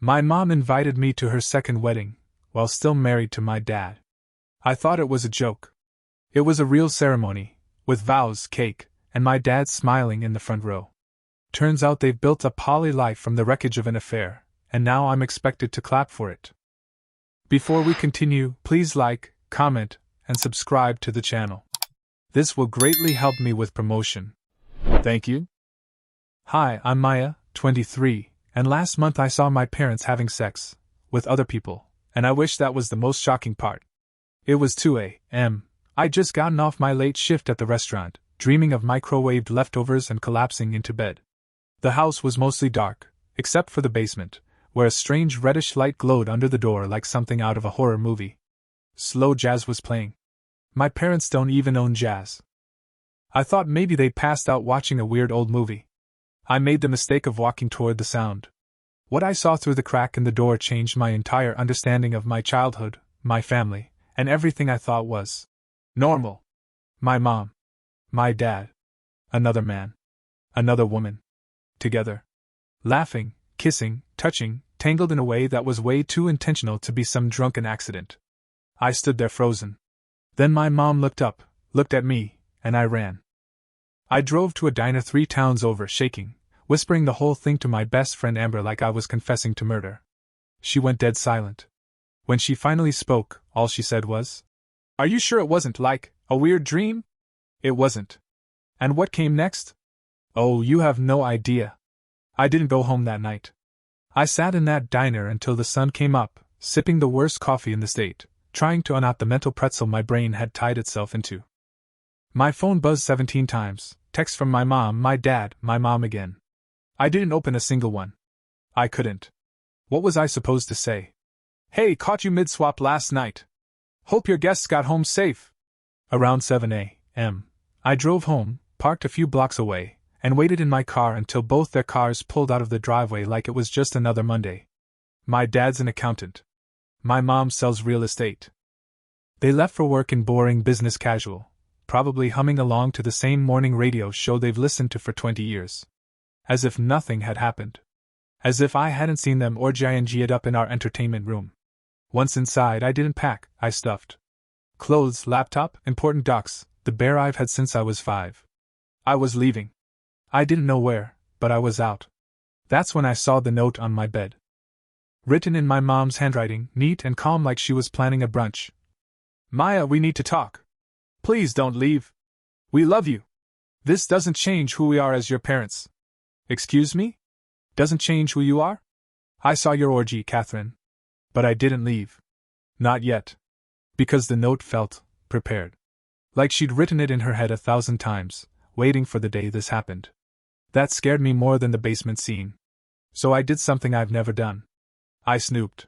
My mom invited me to her second wedding, while still married to my dad. I thought it was a joke. It was a real ceremony, with vows, cake, and my dad smiling in the front row. Turns out they've built a poly life from the wreckage of an affair, and now I'm expected to clap for it. Before we continue, please like, comment, and subscribe to the channel. This will greatly help me with promotion. Thank you. Hi, I'm Maya, 23, and last month I saw my parents having sex with other people, and I wish that was the most shocking part. It was 2 a.m. I'd just gotten off my late shift at the restaurant, dreaming of microwaved leftovers and collapsing into bed. The house was mostly dark, except for the basement, where a strange reddish light glowed under the door like something out of a horror movie. Slow jazz was playing. My parents don't even own jazz. I thought maybe they passed out watching a weird old movie. I made the mistake of walking toward the sound. What I saw through the crack in the door changed my entire understanding of my childhood, my family, and everything I thought was normal. My mom. My dad. Another man. Another woman. Together. Laughing, kissing, touching, tangled in a way that was way too intentional to be some drunken accident. I stood there frozen. Then my mom looked up, looked at me, and I ran. I drove to a diner 3 towns over, shaking, whispering the whole thing to my best friend Amber like I was confessing to murder. She went dead silent. When she finally spoke, all she said was, "Are you sure it wasn't like a weird dream?" It wasn't. And what came next? Oh, you have no idea. I didn't go home that night. I sat in that diner until the sun came up, sipping the worst coffee in the state, trying to unknot the mental pretzel my brain had tied itself into. My phone buzzed 17 times, texts from my mom, my dad, my mom again. I didn't open a single one. I couldn't. What was I supposed to say? "Hey, caught you mid-swap last night. Hope your guests got home safe." Around 7 a.m., I drove home, parked a few blocks away, and waited in my car until both their cars pulled out of the driveway like it was just another Monday. My dad's an accountant. My mom sells real estate. They left for work in boring business casual, probably humming along to the same morning radio show they've listened to for 20 years. As if nothing had happened. As if I hadn't seen them orgy-ing it up in our entertainment room. Once inside, I didn't pack, I stuffed. Clothes, laptop, important docs, the bear I've had since I was 5. I was leaving. I didn't know where, but I was out. That's when I saw the note on my bed. Written in my mom's handwriting, neat and calm like she was planning a brunch. "Maya, we need to talk. Please don't leave. We love you. This doesn't change who we are as your parents." Excuse me? Doesn't change who you are? I saw your orgy, Catherine. But I didn't leave. Not yet. Because the note felt prepared. Like she'd written it in her head 1,000 times, waiting for the day this happened. That scared me more than the basement scene. So I did something I've never done. I snooped.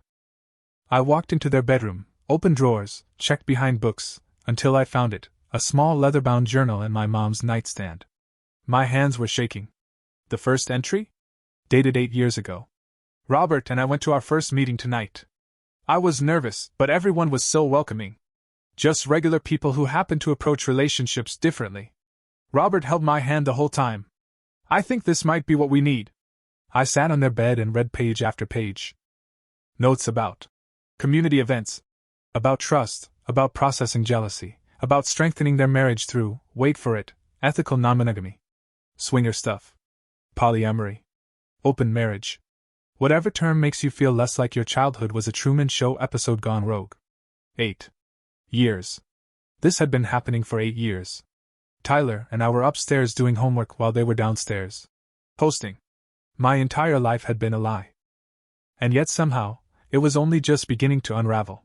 I walked into their bedroom, opened drawers, checked behind books, until I found it, a small leather-bound journal in my mom's nightstand. My hands were shaking. The first entry? Dated 8 years ago. "Robert and I went to our first meeting tonight. I was nervous, but everyone was so welcoming. Just regular people who happen to approach relationships differently. Robert held my hand the whole time. I think this might be what we need." I sat on their bed and read page after page. Notes about community events, about trust, about processing jealousy, about strengthening their marriage through, wait for it, ethical non-monogamy. Swinger stuff. Polyamory. Open marriage. Whatever term makes you feel less like your childhood was a Truman Show episode gone rogue. 8 years. This had been happening for 8 years. Tyler and I were upstairs doing homework while they were downstairs hosting. My entire life had been a lie. And yet somehow, it was only just beginning to unravel.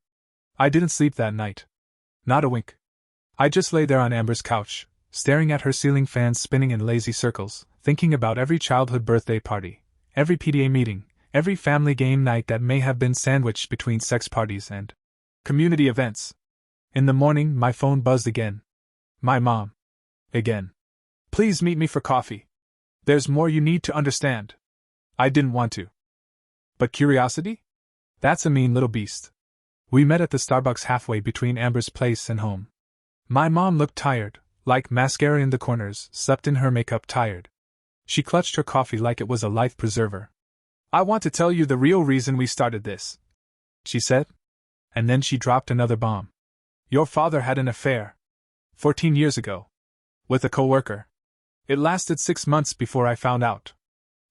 I didn't sleep that night. Not a wink. I just lay there on Amber's couch, staring at her ceiling fan spinning in lazy circles, thinking about every childhood birthday party, every PTA meeting, every family game night that may have been sandwiched between sex parties and community events. In the morning, my phone buzzed again. My mom. Again. "Please meet me for coffee. There's more you need to understand." I didn't want to. But curiosity? That's a mean little beast. We met at the Starbucks halfway between Amber's place and home. My mom looked tired, like mascara in the corners, slept in her makeup tired. She clutched her coffee like it was a life preserver. I want to tell you the real reason we started this, she said. And then she dropped another bomb. Your father had an affair. 14 years ago. With a coworker. It lasted 6 months before I found out.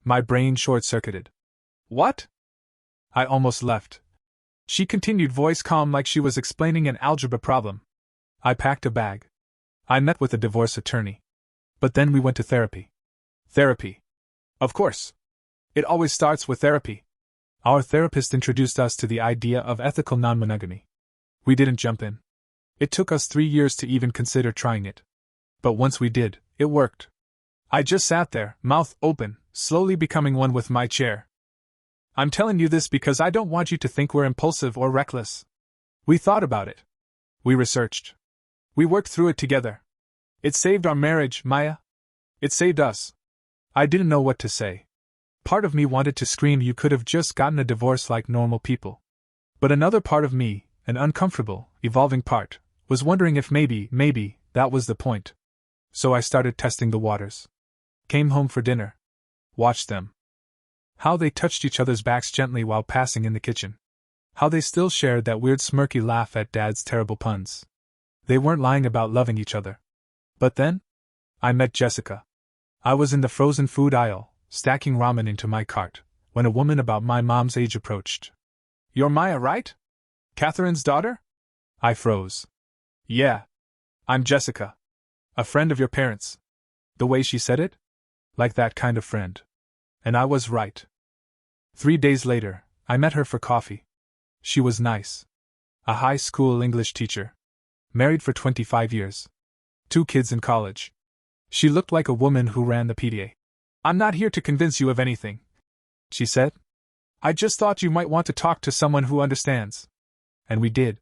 My brain short-circuited. What? I almost left. She continued, voice calm like she was explaining an algebra problem. I packed a bag. I met with a divorce attorney. But then we went to therapy. Therapy. Of course. It always starts with therapy. Our therapist introduced us to the idea of ethical non-monogamy. We didn't jump in. It took us 3 years to even consider trying it. But once we did, it worked. I just sat there, mouth open, slowly becoming one with my chair. I'm telling you this because I don't want you to think we're impulsive or reckless. We thought about it. We researched. We worked through it together. It saved our marriage, Maya. It saved us. I didn't know what to say. Part of me wanted to scream, you could have just gotten a divorce like normal people. But another part of me, an uncomfortable, evolving part, was wondering if maybe, that was the point. So I started testing the waters. Came home for dinner. Watched them. How they touched each other's backs gently while passing in the kitchen. How they still shared that weird smirky laugh at Dad's terrible puns. They weren't lying about loving each other. But then? I met Jessica. I was in the frozen food aisle, stacking ramen into my cart, when a woman about my mom's age approached. You're Maya, right? Catherine's daughter? I froze. Yeah. I'm Jessica. A friend of your parents'. The way she said it? Like that kind of friend. And I was right. 3 days later, I met her for coffee. She was nice. A high school English teacher. Married for 25 years. 2 kids in college. She looked like a woman who ran the PTA. I'm not here to convince you of anything, she said. I just thought you might want to talk to someone who understands. And we did.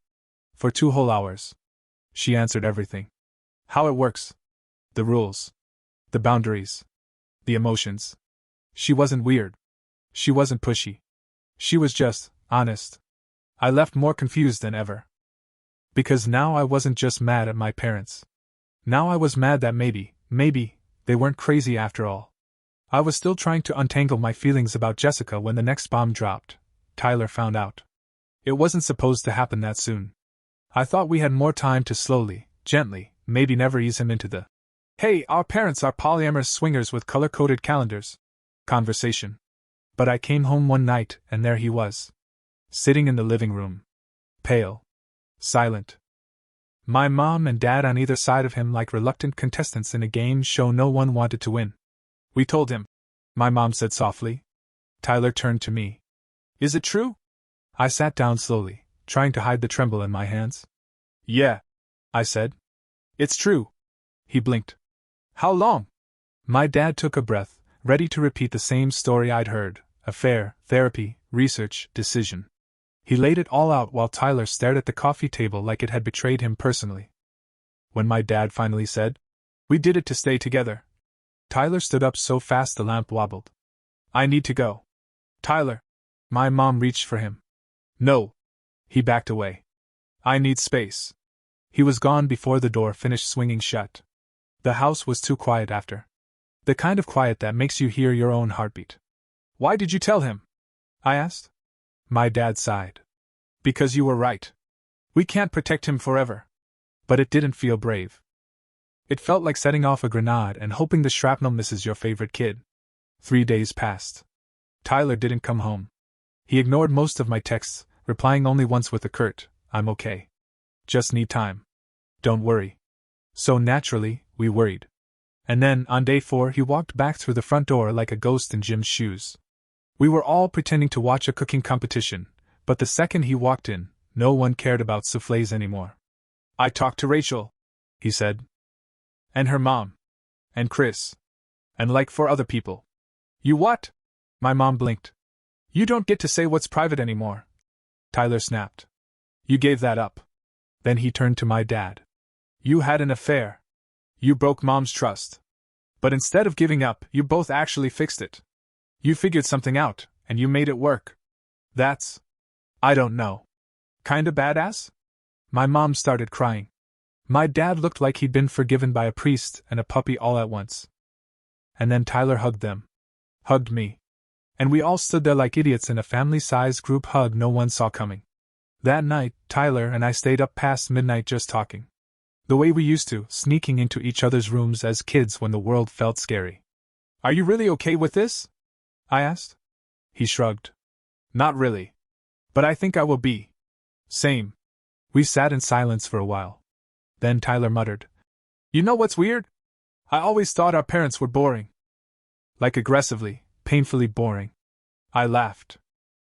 For 2 whole hours. She answered everything. How it works. The rules. The boundaries. The emotions. She wasn't weird. She wasn't pushy. She was just honest. I left more confused than ever. Because now I wasn't just mad at my parents. Now I was mad that maybe, they weren't crazy after all. I was still trying to untangle my feelings about Jessica when the next bomb dropped. Tyler found out. It wasn't supposed to happen that soon. I thought we had more time to slowly, gently, maybe never ease him into the "Hey, our parents are polyamorous swingers with color-coded calendars" conversation. But I came home one night and there he was. Sitting in the living room. Pale. Silent. My mom and dad on either side of him like reluctant contestants in a game show no one wanted to win. We told him. My mom said softly. Tyler turned to me. Is it true? I sat down slowly, trying to hide the tremble in my hands. Yeah, I said. It's true. He blinked. How long? My dad took a breath, ready to repeat the same story I'd heard. Affair, therapy, research, decision. He laid it all out while Tyler stared at the coffee table like it had betrayed him personally. When my dad finally said, "We did it to stay together," Tyler stood up so fast the lamp wobbled. I need to go. Tyler. My mom reached for him. No. He backed away. I need space. He was gone before the door finished swinging shut. The house was too quiet after. The kind of quiet that makes you hear your own heartbeat. Why did you tell him? I asked. My dad sighed. Because you were right. We can't protect him forever. But it didn't feel brave. It felt like setting off a grenade and hoping the shrapnel misses your favorite kid. 3 days passed. Tyler didn't come home. He ignored most of my texts, replying only once with a curt, "I'm okay. Just need time. Don't worry." So naturally, we worried. And then, on day 4, he walked back through the front door like a ghost in Jim's shoes. We were all pretending to watch a cooking competition, but the second he walked in, no one cared about soufflés anymore. I talked to Rachel, he said. And her mom. And Chris. And like 4 other people. You what? My mom blinked. You don't get to say what's private anymore. Tyler snapped. You gave that up. Then he turned to my dad. You had an affair. You broke Mom's trust. But instead of giving up, you both actually fixed it. You figured something out, and you made it work. That's, I don't know, kinda badass? My mom started crying. My dad looked like he'd been forgiven by a priest and a puppy all at once. And then Tyler hugged them. Hugged me. And we all stood there like idiots in a family-sized group hug no one saw coming. That night, Tyler and I stayed up past midnight just talking. The way we used to, sneaking into each other's rooms as kids when the world felt scary. "Are you really okay with this?" I asked. He shrugged. "Not really. But I think I will be." "Same." We sat in silence for a while. Then Tyler muttered, "You know what's weird? I always thought our parents were boring. Like aggressively, painfully boring." I laughed.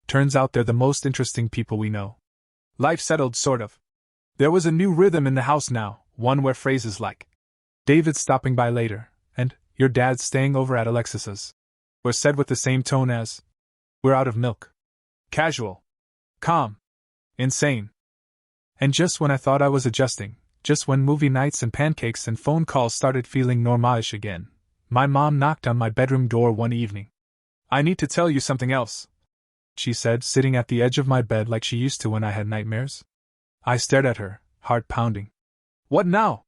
"Turns out they're the most interesting people we know." Life settled, sort of. There was a new rhythm in the house now, one where phrases like, "David's stopping by later," and "Your dad's staying over at Alexis's," were said with the same tone as, "We're out of milk." Casual. Calm. Insane. And just when I thought I was adjusting, just when movie nights and pancakes and phone calls started feeling normalish again, my mom knocked on my bedroom door one evening. "I need to tell you something else," she said, sitting at the edge of my bed like she used to when I had nightmares. I stared at her, heart pounding. "What now?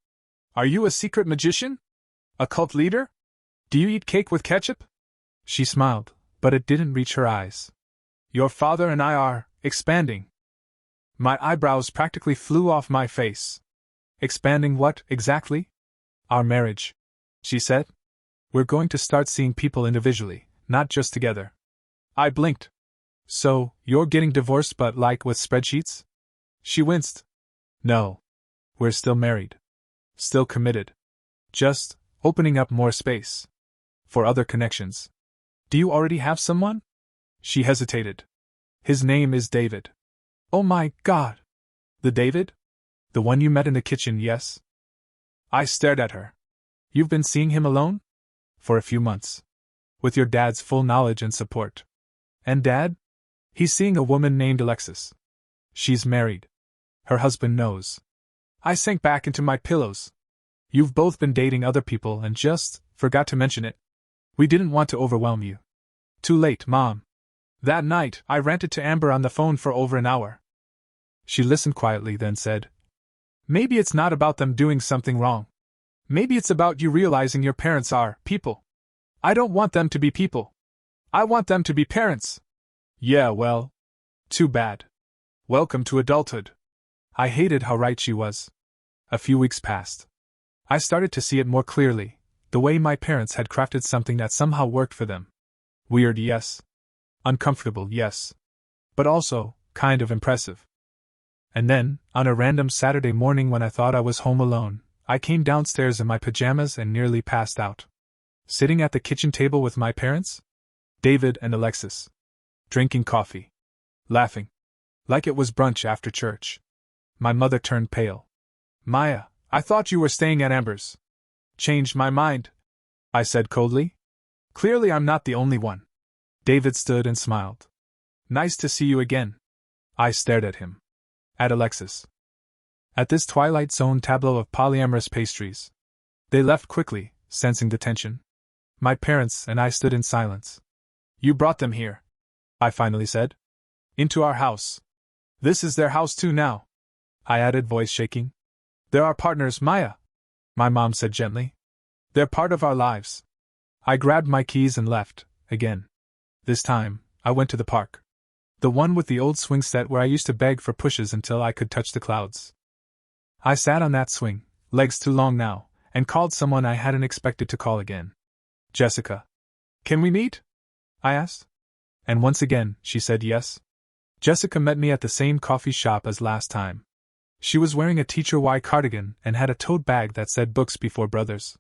Are you a secret magician? A cult leader? Do you eat cake with ketchup?" She smiled, but it didn't reach her eyes. "Your father and I are expanding." My eyebrows practically flew off my face. "Expanding what, exactly?" "Our marriage," she said. "We're going to start seeing people individually, not just together." I blinked. "So, you're getting divorced but like with spreadsheets?" She winced. "No. We're still married. Still committed. Just opening up more space. For other connections." "Do you already have someone?" She hesitated. "His name is David." "Oh my God! The David? The one you met in the kitchen, yes?" I stared at her. "You've been seeing him alone?" "For a few months. With your dad's full knowledge and support." "And Dad?" "He's seeing a woman named Alexis. She's married. Her husband knows." I sank back into my pillows. "You've both been dating other people and just forgot to mention it. We didn't want to overwhelm you." "Too late, Mom." That night, I ranted to Amber on the phone for over an hour. She listened quietly, then said, "Maybe it's not about them doing something wrong. Maybe it's about you realizing your parents are people. I don't want them to be people. I want them to be parents." "Yeah, well. Too bad. Welcome to adulthood." I hated how right she was. A few weeks passed. I started to see it more clearly, the way my parents had crafted something that somehow worked for them. Weird, yes. Uncomfortable, yes. But also, kind of impressive. And then, on a random Saturday morning when I thought I was home alone, I came downstairs in my pajamas and nearly passed out. Sitting at the kitchen table with my parents? David and Alexis. Drinking coffee. Laughing. Like it was brunch after church. My mother turned pale. "Maya, I thought you were staying at Amber's." "Changed my mind," I said coldly. "Clearly I'm not the only one." David stood and smiled. "Nice to see you again." I stared at him. At Alexis. At this Twilight Zone tableau of polyamorous pastries. They left quickly, sensing the tension. My parents and I stood in silence. "You brought them here," I finally said. "Into our house. This is their house too now," I added, voice shaking. "They're our partners, Maya," my mom said gently. "They're part of our lives." I grabbed my keys and left, again. This time, I went to the park. The one with the old swing set where I used to beg for pushes until I could touch the clouds. I sat on that swing, legs too long now, and called someone I hadn't expected to call again. "Jessica. Can we meet?" I asked. And once again, she said yes. Jessica met me at the same coffee shop as last time. She was wearing a Teacher Y cardigan and had a tote bag that said Books Before Brothers.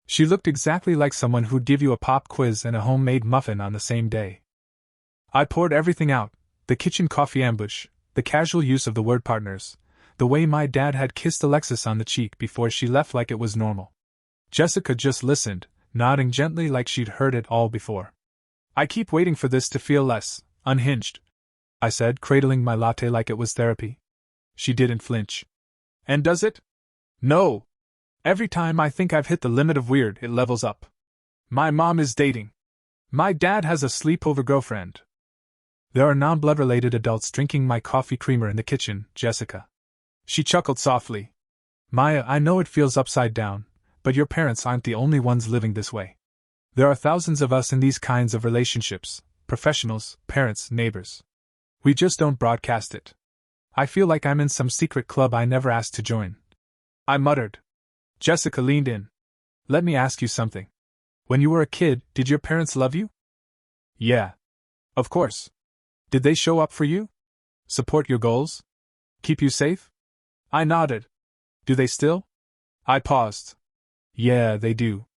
She looked exactly like someone who'd give you a pop quiz and a homemade muffin on the same day. I poured everything out, the kitchen coffee ambush, the casual use of the word partners, the way my dad had kissed Alexis on the cheek before she left like it was normal. Jessica just listened, nodding gently like she'd heard it all before. "I keep waiting for this to feel less unhinged," I said, cradling my latte like it was therapy. She didn't flinch. "And does it?" "No. Every time I think I've hit the limit of weird, it levels up. My mom is dating. My dad has a sleepover girlfriend. There are non-blood-related adults drinking my coffee creamer in the kitchen, Jessica." She chuckled softly. "Maya, I know it feels upside down, but your parents aren't the only ones living this way. There are thousands of us in these kinds of relationships, professionals, parents, neighbors. We just don't broadcast it. I feel like I'm in some secret club I never asked to join. I muttered. Jessica leaned in. Let me ask you something. When you were a kid, did your parents love you? Yeah. Of course. Did they show up for you? Support your goals? Keep you safe? I nodded. Do they still? I paused. Yeah, they do.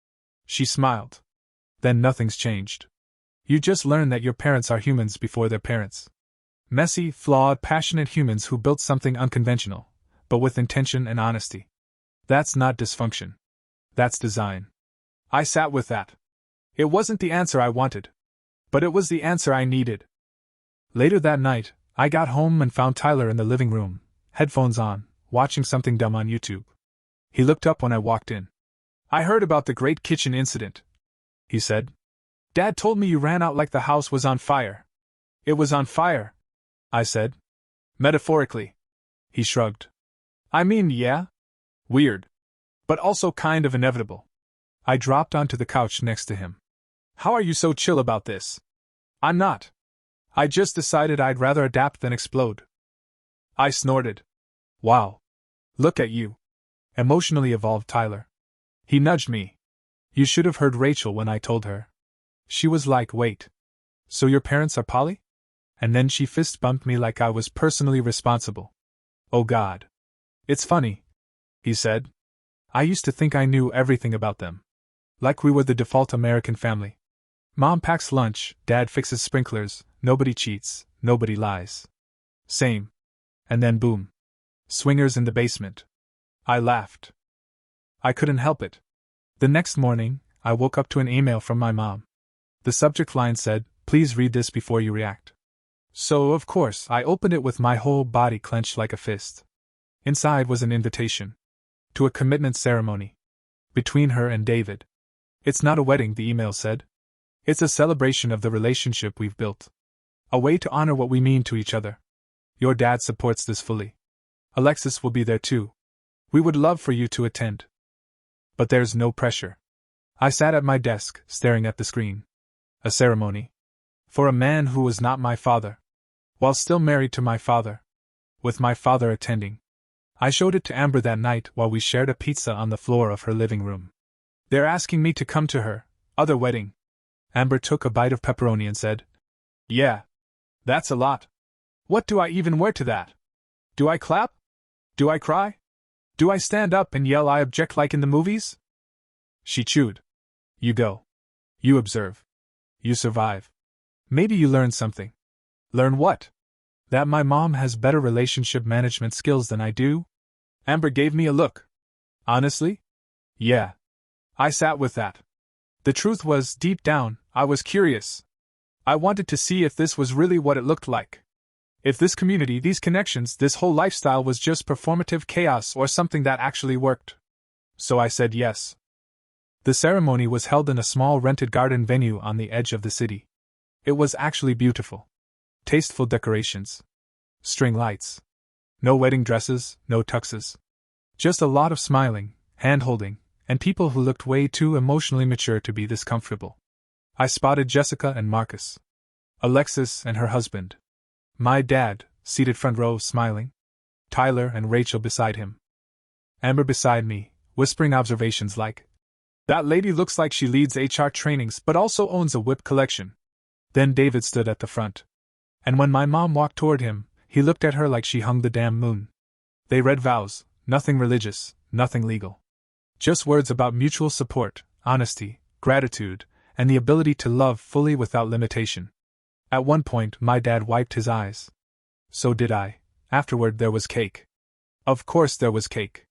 She smiled. Then nothing's changed. You just learn that your parents are humans before they're parents. Messy, flawed, passionate humans who built something unconventional, but with intention and honesty. That's not dysfunction. That's design. I sat with that. It wasn't the answer I wanted, but it was the answer I needed. Later that night, I got home and found Tyler in the living room, headphones on, watching something dumb on YouTube. He looked up when I walked in. I heard about the great kitchen incident, he said. Dad told me you ran out like the house was on fire. It was on fire, I said. Metaphorically. He shrugged. I mean, yeah. Weird. But also kind of inevitable. I dropped onto the couch next to him. How are you so chill about this? I'm not. I just decided I'd rather adapt than explode. I snorted. Wow. Look at you. Emotionally evolved Tyler. He nudged me. You should have heard Rachel when I told her. She was like, wait. So your parents are poly? And then she fist bumped me like I was personally responsible. Oh God. It's funny, he said. I used to think I knew everything about them. Like we were the default American family. Mom packs lunch, Dad fixes sprinklers, nobody cheats, nobody lies. Same. And then boom. Swingers in the basement. I laughed. I couldn't help it. The next morning, I woke up to an email from my mom. The subject line said, please read this before you react. So, of course, I opened it with my whole body clenched like a fist. Inside was an invitation. To a commitment ceremony. Between her and David. It's not a wedding, the email said. It's a celebration of the relationship we've built. A way to honor what we mean to each other. Your dad supports this fully. Alexis will be there too. We would love for you to attend. But there's no pressure. I sat at my desk, staring at the screen. A ceremony. For a man who was not my father. While still married to my father. With my father attending. I showed it to Amber that night while we shared a pizza on the floor of her living room. They're asking me to come to her other wedding. Amber took a bite of pepperoni and said, yeah. That's a lot. What do I even wear to that? Do I clap? Do I cry? Do I stand up and yell I object like in the movies? She chewed. You go. You observe. You survive. Maybe you learn something. Learn what? That my mom has better relationship management skills than I do? Amber gave me a look. Honestly? Yeah. I sat with that. The truth was, deep down, I was curious. I wanted to see if this was really what it looked like. If this community, these connections, this whole lifestyle was just performative chaos or something that actually worked. So I said yes. The ceremony was held in a small rented garden venue on the edge of the city. It was actually beautiful. Tasteful decorations. String lights. No wedding dresses, no tuxes. Just a lot of smiling, hand-holding, and people who looked way too emotionally mature to be this comfortable. I spotted Jessica and Marcus. Alexis and her husband. My dad, seated front row, smiling. Tyler and Rachel beside him. Amber beside me, whispering observations like, that lady looks like she leads HR trainings but also owns a whip collection. Then David stood at the front. And when my mom walked toward him, he looked at her like she hung the damn moon. They read vows, nothing religious, nothing legal. Just words about mutual support, honesty, gratitude, and the ability to love fully without limitation. At one point, my dad wiped his eyes. So did I. Afterward, there was cake. Of course, there was cake.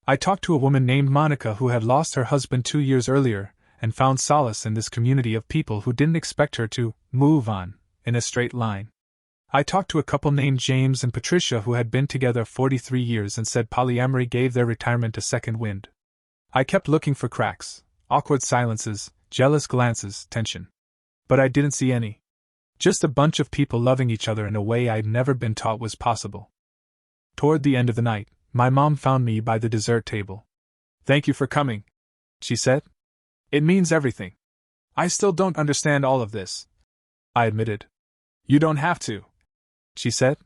I talked to a woman named Monica who had lost her husband 2 years earlier and found solace in this community of people who didn't expect her to move on in a straight line. I talked to a couple named James and Patricia who had been together 43 years and said polyamory gave their retirement a second wind. I kept looking for cracks, awkward silences, jealous glances, tension. But I didn't see any. Just a bunch of people loving each other in a way I'd never been taught was possible. Toward the end of the night, my mom found me by the dessert table. Thank you for coming, she said. It means everything. I still don't understand all of this. I admitted. You don't have to, she said.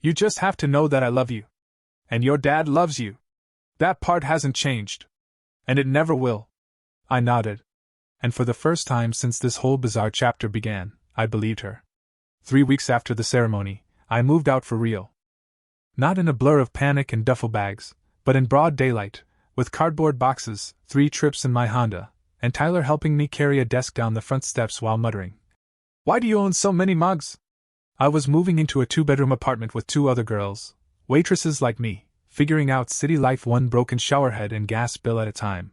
You just have to know that I love you. And your dad loves you. That part hasn't changed. And it never will. I nodded. And for the first time since this whole bizarre chapter began, I believed her. 3 weeks after the ceremony, I moved out for real. Not in a blur of panic and duffel bags, but in broad daylight, with cardboard boxes, 3 trips in my Honda, and Tyler helping me carry a desk down the front steps while muttering, "Why do you own so many mugs?" I was moving into a 2-bedroom apartment with 2 other girls, waitresses like me, figuring out city life one broken showerhead and gas bill at a time.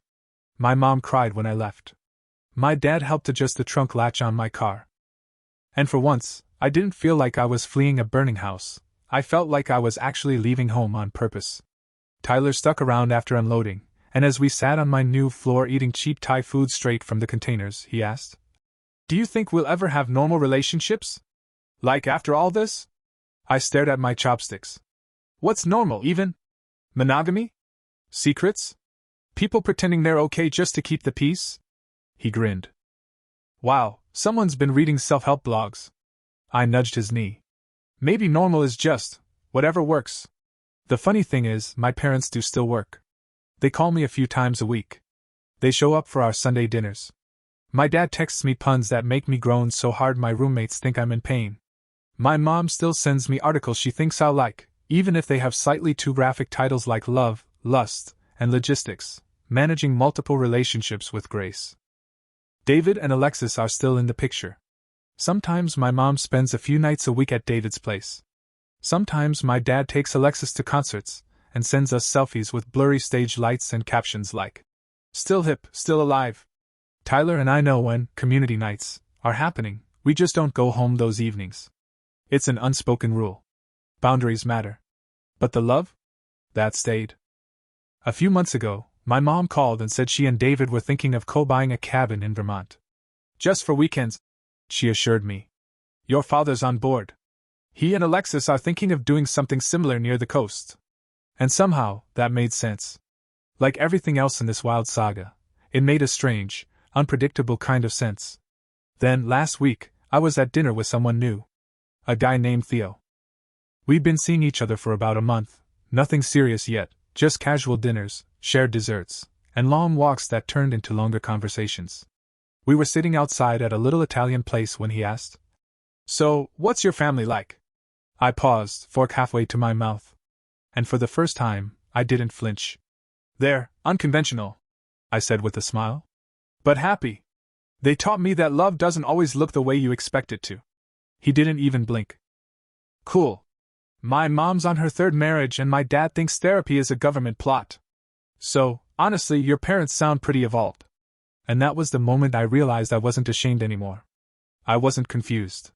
My mom cried when I left. My dad helped adjust the trunk latch on my car. And for once, I didn't feel like I was fleeing a burning house. I felt like I was actually leaving home on purpose. Tyler stuck around after unloading, and as we sat on my new floor eating cheap Thai food straight from the containers, he asked, "Do you think we'll ever have normal relationships? Like after all this?" I stared at my chopsticks. What's normal, even? Monogamy? Secrets? People pretending they're okay just to keep the peace? He grinned. Wow, someone's been reading self-help blogs. I nudged his knee. Maybe normal is just whatever works. The funny thing is, my parents do still work. They call me a few times a week. They show up for our Sunday dinners. My dad texts me puns that make me groan so hard my roommates think I'm in pain. My mom still sends me articles she thinks I'll like, even if they have slightly too graphic titles like Love, Lust, and Logistics, Managing Multiple Relationships with Grace. David and Alexis are still in the picture. Sometimes my mom spends a few nights a week at David's place. Sometimes my dad takes Alexis to concerts and sends us selfies with blurry stage lights and captions like, "Still hip, still alive." Tyler and I know when community nights are happening, we just don't go home those evenings. It's an unspoken rule. Boundaries matter. But the love? That stayed. A few months ago, my mom called and said she and David were thinking of co-buying a cabin in Vermont. Just for weekends, she assured me. Your father's on board. He and Alexis are thinking of doing something similar near the coast. And somehow, that made sense. Like everything else in this wild saga, it made a strange, unpredictable kind of sense. Then, last week, I was at dinner with someone new. A guy named Theo. We'd been seeing each other for about a month, nothing serious yet, just casual dinners, shared desserts, and long walks that turned into longer conversations. We were sitting outside at a little Italian place when he asked, "So, what's your family like?" I paused, fork halfway to my mouth. And for the first time, I didn't flinch. "They're unconventional," I said with a smile. "But happy. They taught me that love doesn't always look the way you expect it to." He didn't even blink. "Cool. My mom's on her 3rd marriage and my dad thinks therapy is a government plot. So, honestly, your parents sound pretty evolved." And that was the moment I realized I wasn't ashamed anymore. I wasn't confused.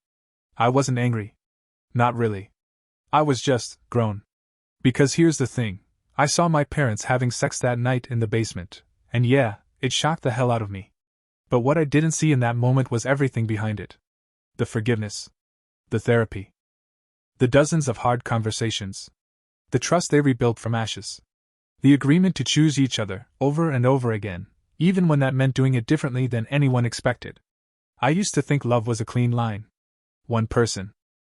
I wasn't angry. Not really. I was just grown. Because here's the thing, I saw my parents having sex that night in the basement, and yeah, it shocked the hell out of me. But what I didn't see in that moment was everything behind it. The forgiveness. The therapy. The dozens of hard conversations. The trust they rebuilt from ashes. The agreement to choose each other, over and over again, even when that meant doing it differently than anyone expected. I used to think love was a clean line. One person.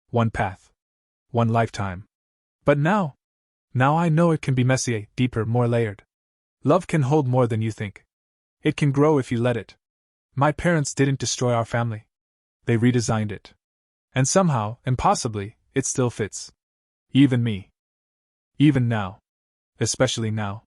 One path. One lifetime. But now I know it can be messier, deeper, more layered. Love can hold more than you think. It can grow if you let it. My parents didn't destroy our family. They redesigned it. And somehow, impossibly, it still fits. Even me. Even now. Especially now.